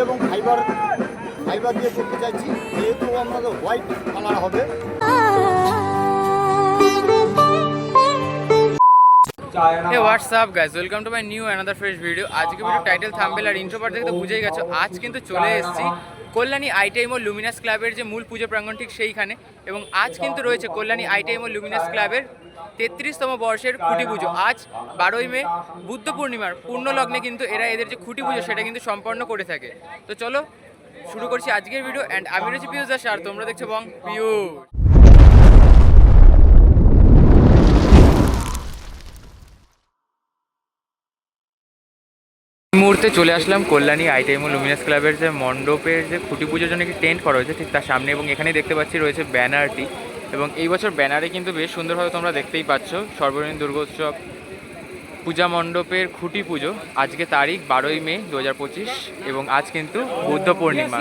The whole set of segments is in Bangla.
এবং ফাইবার ফাইবার দিয়ে করতে চাইছি, যেহেতু আমাদের হোয়াইট কালার হবে। Hey, what's up guys? Welcome to my new another fresh video. আজকে ভিডিও টাইটেল থাম্বনেল আর ইন্ট্রো পার্ট দেখে তো বুঝেই গেছো, আজ কিন্তু চলে এসেছি কল্যাণী আইটিআই মল লুমিনাস ক্লাবের যে মূল পুজো প্রাঙ্গণ ঠিক সেইখানে। এবং আজ কিন্তু রয়েছে কল্যাণী আইটিআই মল লুমিনাস ক্লাবের 33তম বর্ষের খুঁটি পুজো। আজ 12ই মে বুদ্ধ পূর্ণিমার পূর্ণ লগ্নে কিন্তু এরা এদের যে খুঁটি পুজো সেটা কিন্তু সম্পন্ন করে থাকে। তো চলো শুরু করছি আজকের ভিডিও। অ্যান্ড আমি রয়েছি পিউষ দাস আর তোমরা দেখছো বং পিউষ। এই মুহূর্তে চলে আসলাম কল্যাণী আইটিআই মল লুমিনাস ক্লাবের যে মণ্ডপের যে খুঁটি পুজোর জন্য একটি টেন্ট করা হয়েছে ঠিক তার সামনে, এবং এখানেই দেখতে পাচ্ছি রয়েছে ব্যানারটি। এবং এই বছর ব্যানারে কিন্তু বেশ সুন্দরভাবে তোমরা দেখতেই পাচ্ছ সর্বজনীন দুর্গোৎসব পূজা মণ্ডপের খুঁটি পুজো। আজকে তারিখ 12ই মে 2025 এবং আজ কিন্তু বুদ্ধ পূর্ণিমা।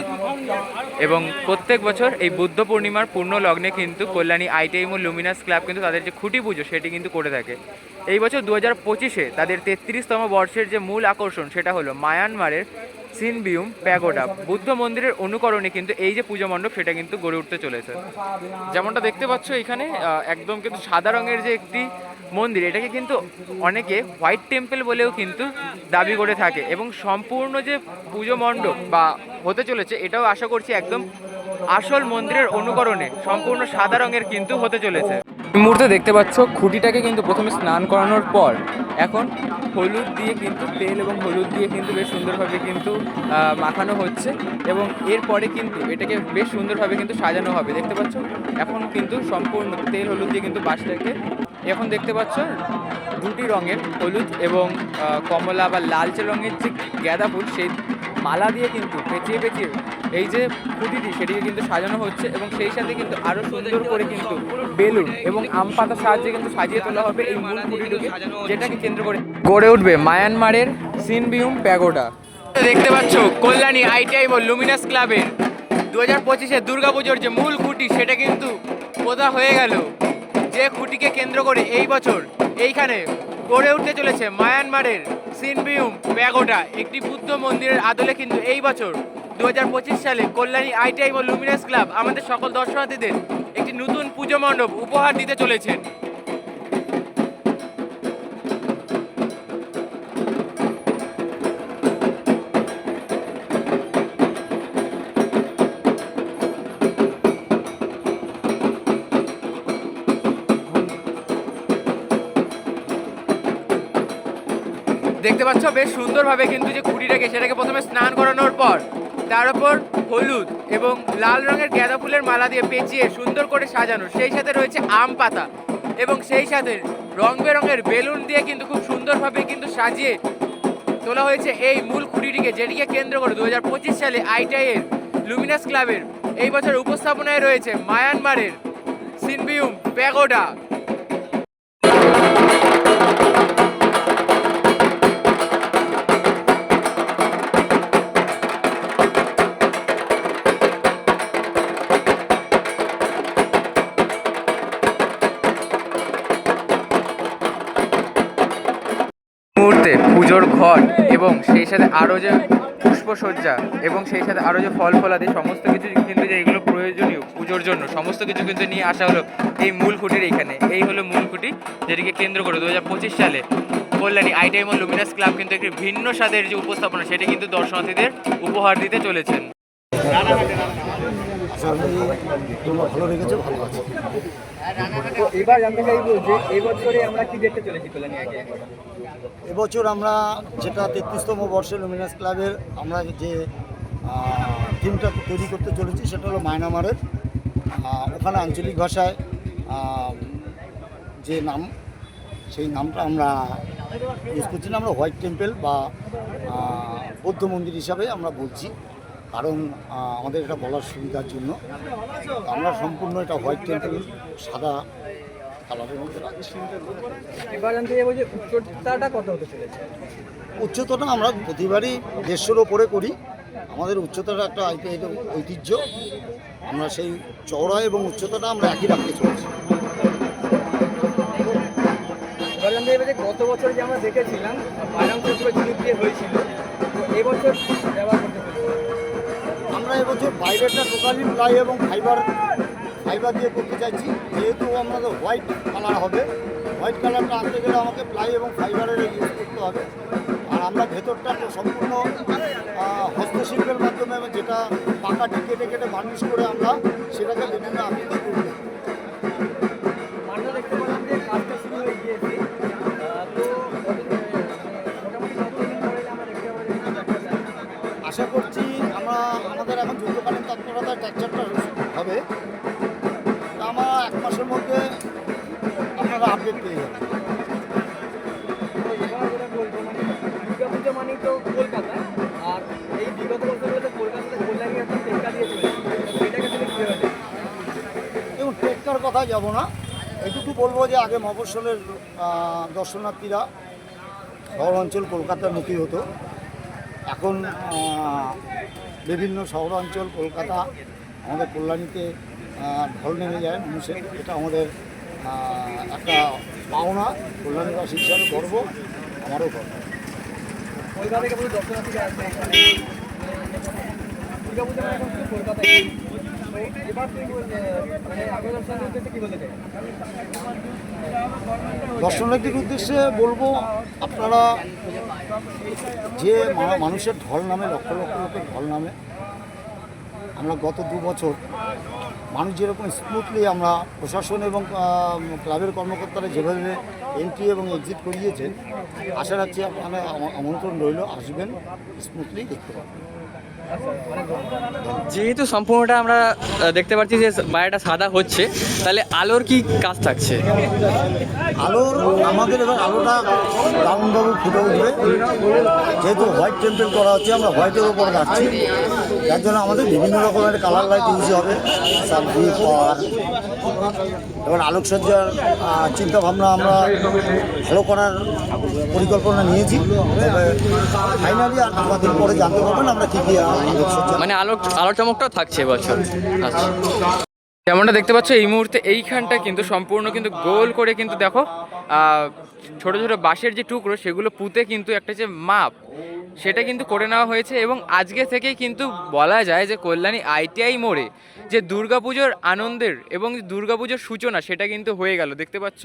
এবং প্রত্যেক বছর এই বুদ্ধ পূর্ণিমার পূর্ণ লগ্নে কিন্তু কল্যাণী আইটিআই মল লুমিনাস ক্লাব কিন্তু তাদের যে খুঁটি পুজো সেটি কিন্তু করে থাকে। এই বছর 2025-এ তাদের 33তম বর্ষের যে মূল আকর্ষণ সেটা হলো মায়ানমারের সিনবিউম প্যাগোডা বুদ্ধ মন্দিরের অনুকরণে কিন্তু এই যে পুজো মণ্ডপ সেটা কিন্তু গড়ে উঠতে চলেছে। যেমনটা দেখতে পাচ্ছ এখানে একদম কিন্তু সাদা রঙের যে একটি মন্দির, এটাকে কিন্তু অনেকে হোয়াইট টেম্পল বলেও কিন্তু দাবি করে থাকে। এবং সম্পূর্ণ যে পুজো মণ্ডপ বা হতে চলেছে এটাও আশা করছি একদম আসল মন্দিরের অনুকরণে সম্পূর্ণ সাদা রঙের কিন্তু হতে চলেছে। এই মুহূর্তে দেখতে পাচ্ছ খুঁটিটাকে কিন্তু প্রথমে স্নান করানোর পর এখন হলুদ দিয়ে কিন্তু তেল এবং হলুদ দিয়ে কিন্তু বেশ সুন্দরভাবে কিন্তু মাখানো হচ্ছে। এবং এরপরে কিন্তু এটাকে বেশ সুন্দরভাবে কিন্তু সাজানো হবে। দেখতে পাচ্ছ এখন কিন্তু সম্পূর্ণ তেল হলুদ দিয়ে কিন্তু বাঁশটাকে এখন দেখতে পাচ্ছ দুটি রঙের হলুদ এবং কমলা বা লালচে রঙের যে গাঁদা ফুল সেই মালা দিয়ে কিন্তু পেঁচিয়ে পেঁচিয়ে এই যে খুঁটিটি সেটিকে কিন্তু সাজানো হচ্ছে। এবং সেই সাথে কিন্তু আরও সুন্দর করে কিন্তু বেলুন এবং আম পাতার সাহায্যে কিন্তু সাজিয়ে তোলা হবে এই মূল খুঁটিটিকে, যেটাকে কেন্দ্র করে গড়ে উঠবে মায়ানমারের সিনবিউম প্যাগোডা। দেখতে পাচ্ছ কল্যাণী আইটিআই মল লুমিনাস ক্লাবের 2025-এর দুর্গাপুজোর যে মূল খুঁটি সেটা কিন্তু পোঁতা হয়ে গেল, যে খুঁটিকে কেন্দ্র করে এই বছর এইখানে গড়ে উঠতে চলেছে মায়ানমারের সিনবিউম প্যাগোডা একটি বুদ্ধ মন্দিরের আদলে। কিন্তু এই বছর 2025 সালে কল্যাণী আইটিআই মল লুমিনাস ক্লাব আমাদের সকল দর্শনার্থীদের একটি নতুন পুজো মণ্ডপ উপহার দিতে চলেছেন। দেখতে পাচ্ছ বেশ সুন্দরভাবে কিন্তু যে খুঁটিটাকে সেটাকে প্রথমে স্নান করানোর পর তার উপর হলুদ এবং লাল রঙের গাঁদা ফুলের মালা দিয়ে পেঁচিয়ে সুন্দর করে সাজানো, সেই সাথে রয়েছে আম পাতা এবং সেই সাথে রং বেরঙের বেলুন দিয়ে কিন্তু খুব সুন্দরভাবে কিন্তু সাজিয়ে তোলা হয়েছে এই মূল খুঁটিটিকে, যেটিকে কেন্দ্র করে 2025 সালে আইটিআই এর লুমিনাস ক্লাবের এই বছর উপস্থাপনায় রয়েছে মায়ানমারের সিনবিউম প্যাগোডা। মুহূর্তে পুজোর ঘর এবং সেই সাথে আরও যে পুষ্পসজ্জা এবং সেই সাথে আরও যে ফল ফলাদি সমস্ত কিছু কিন্তু যে এগুলো প্রয়োজনীয় পুজোর জন্য সমস্ত কিছু কিন্তু নিয়ে আসা হলো এই মূল খুঁটির এইখানে। এই হলো মূল খুঁটি, যেটিকে কেন্দ্র করে 2025 সালে কল্যাণী আইটিআই মল লুমিনাস ক্লাব কিন্তু একটি ভিন্ন স্বাদের যে উপস্থাপনা সেটি কিন্তু দর্শনার্থীদের উপহার দিতে চলেছেন। ভালো লেগেছে, ভালো আছে। এবার জানতে চাইবো যে এবছরে আমরা কি দেখতে চলেছি কল্যাণী আইটিআই মল? এবছর আমরা যেটা 33তম বর্ষে লুমিনাস ক্লাবের আমরা যে থিমটা তৈরি করতে চলেছি সেটা হলো মায়ানমারের। ওখানে আঞ্চলিক ভাষায় যে নাম সেই নামটা আমরা ইউজ করছি না, আমরা হোয়াইট টেম্পল বা বৌদ্ধ মন্দির হিসাবে আমরা বলছি, কারণ আমাদের এটা বলার সুবিধার জন্য আমরা সম্পূর্ণ এটা হোয়াইট টেম্পল সাদা কালারের মধ্যে রাখছি। এবার জানতে চাইবো যে উচ্চতাটা কত হতে চলেছে? উচ্চতাটা আমরা প্রতিবারই 150-র ওপরে করি। আমাদের উচ্চতাটা একটা ঐতিহ্য, আমরা সেই চওড়া এবং উচ্চতাটা আমরা একই রাখতে চলেছি। এবার জানতে চাইবো যে গত বছর যে আমরা দেখেছিলাম বারাং পুজো ঝিনুক দিয়ে হয়েছিল, তো এবছর ব্যবহার করতে চলেছি এবছর বাইরেটা টোটালি প্লাই এবং ফাইবার দিয়ে করতে চাইছি, যেহেতু আমাদের হোয়াইট কালার হবে। হোয়াইট কালারটা আনতে গেলে আমাকে প্লাই এবং ফাইবারের ইউজ করতে হবে। আর আমরা ভেতরটা তো সম্পূর্ণ হস্তশিল্পের মাধ্যমে, যেটা পাকাটি কেটে কেটে বার্নিশ করে আমরা সেটাকে বিভিন্ন আকৃতি করব। আমরা দেখতে পেলাম যে কাজটা শুরু হয়ে গিয়েছে, তো মোটামুটি কতদিন পরে আমরা দেখতে পাবো যে ট্রাক্টরটা? আশা করছি আমাদের এখন যুদ্ধকালীন তৎপরতায় ট্রাকচারটা হবে, তা আমরা 1 মাসের মধ্যে আপনারা আপডেট পেয়ে যাবেন। তো এবার যেটা বলবো, মানে দুর্গাপূজা মানেই তো কলকাতা, আর এই বিগত বছরগুলোতে কলকাতাতে কল্যাণী একটা টেক্কা দিয়ে চলেছে, তো এটাকে তুমি কীভাবে দেখো? এবং টেক্কার কথা যাব না, এটুকু বলবো যে আগে মফস্বলের দর্শনার্থীরা শহর অঞ্চল কলকাতার মুখী হতো। এখন বিভিন্ন শহর অঞ্চল কলকাতা আমাদের কল্যাণীতে ঢল নেমে যায় মানুষের। এটা আমাদের একটা পাওনা, কল্যাণীবাসী হিসাবে গর্ব, আমারও গর্ব। কলকাতা থেকে পুরো দর্শনার্থীরা আসবে এখানে। দুর্গাপূজা মানে এখন শুধু কলকাতায়। তো এবার তুমি মানে আগে দর্শনের উদ্দেশ্যে কী বলতে চাই? দর্শনার্থীর উদ্দেশ্যে বলবো, আপনারা যে মানুষের ঢল নামে, লক্ষ লক্ষ লোকের ঢল নামে, আমরা গত 2 বছর মানুষ যেরকম স্মুথলি, আমরা প্রশাসন এবং ক্লাবের কর্মকর্তারা যেভাবে এন্ট্রি এবং এক্সিট করিয়েছেন, আশা রাখছি আপনারা আমন্ত্রণ রইল, আসবেন, স্মুথলি দেখতে পাবেন। যেহেতু সম্পূর্ণটা আমরা দেখতে পাচ্ছি যে বাইরেটা সাদা হচ্ছে, তাহলে আলোর কি কাজ থাকছে? আলোর আমাদের এবার আলোটা দারুণভাবে ফুটে উঠবে, যেহেতু হোয়াইট টেম্পেল করা হচ্ছে, আমরা হোয়াইটের উপর রাখছি, যার জন্য আমাদের বিভিন্ন রকমের কালার লাইট ইউজ হবে, সাবজি পাওয়ার। এবার আলোকসজ্জার চিন্তাভাবনা আমরা ভালো করার পরিকল্পনা নিয়েছি, তবে ফাইনালি আমাদের পরে জানতে পারবেন আমরা কী কী আলোকসজ্জা। মানে আলোর চমকটাও থাকছে এবছর। আচ্ছা, যেমনটা দেখতে পাচ্ছ এই মুহূর্তে এইখানটা কিন্তু সম্পূর্ণ কিন্তু গোল করে কিন্তু দেখো ছোট ছোট বাঁশের যে টুকরো সেগুলো পুঁতে কিন্তু একটা যে মাপ সেটা কিন্তু করে নেওয়া হয়েছে। এবং আজকে থেকেই কিন্তু বলা যায় যে কল্যাণী ITI মোড়ে যে দুর্গাপুজোর আনন্দের এবং দুর্গাপুজোর সূচনা সেটা কিন্তু হয়ে গেল। দেখতে পাচ্ছ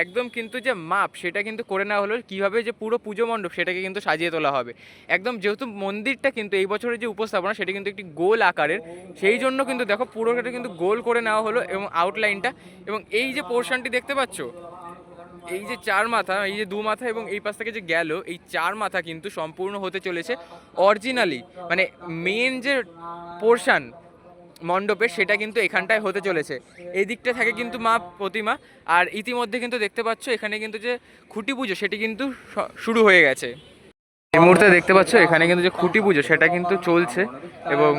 একদম কিন্তু যে মাপ সেটা কিন্তু করে নেওয়া হলো, কীভাবে যে পুরো পুজো মণ্ডপ সেটাকে কিন্তু সাজিয়ে তোলা হবে একদম। যেহেতু মন্দিরটা কিন্তু এই বছরের যে উপস্থাপনা সেটা কিন্তু একটি গোল আকারের, সেই জন্য কিন্তু দেখো পুরোটা কিন্তু গোল করে নেওয়া হলো এবং আউটলাইনটা। এবং এই যে পোর্শনটি দেখতে পাচ্ছ, এই যে 4 মাথা, এই যে 2 মাথা এবং এই পাশ থেকে যে গেল, এই 4 মাথা কিন্তু সম্পূর্ণ হতে চলেছে অরিজিনালি, মানে মেন যে পোর্শন মণ্ডপের সেটা কিন্তু এখানটায় হতে চলেছে। এই দিকটা থাকে কিন্তু মা প্রতিমা। আর ইতিমধ্যে কিন্তু দেখতে পাচ্ছ এখানে কিন্তু যে খুঁটি পুজো সেটি কিন্তু শুরু হয়ে গেছে। এই মুহূর্তে দেখতে পাচ্ছ এখানে কিন্তু যে খুঁটি পুজো সেটা কিন্তু চলছে এবং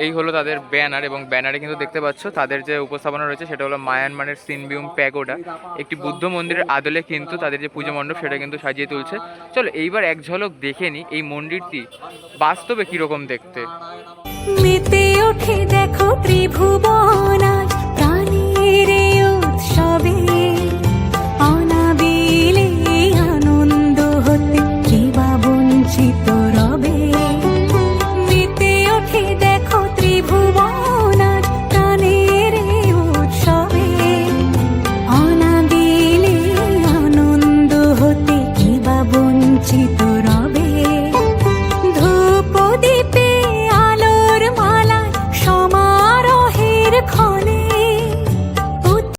এই হলো তাদের ব্যানার। এবং ব্যানারে কিন্তু দেখতে পাচ্ছ তাদের যে উপস্থাপনা রয়েছে সেটা হলো মায়ানমারের সিনবিউম প্যাগোডা, একটি বুদ্ধ মন্দিরের আদলে কিন্তু তাদের যে পুজো মণ্ডপ সেটা কিন্তু সাজিয়ে তুলছে। চলো এইবার এক ঝলক দেখে নিই এই মন্দিরটি বাস্তবে কীরকম দেখতে। মেতে ওঠে দেখো ত্রিভুবন।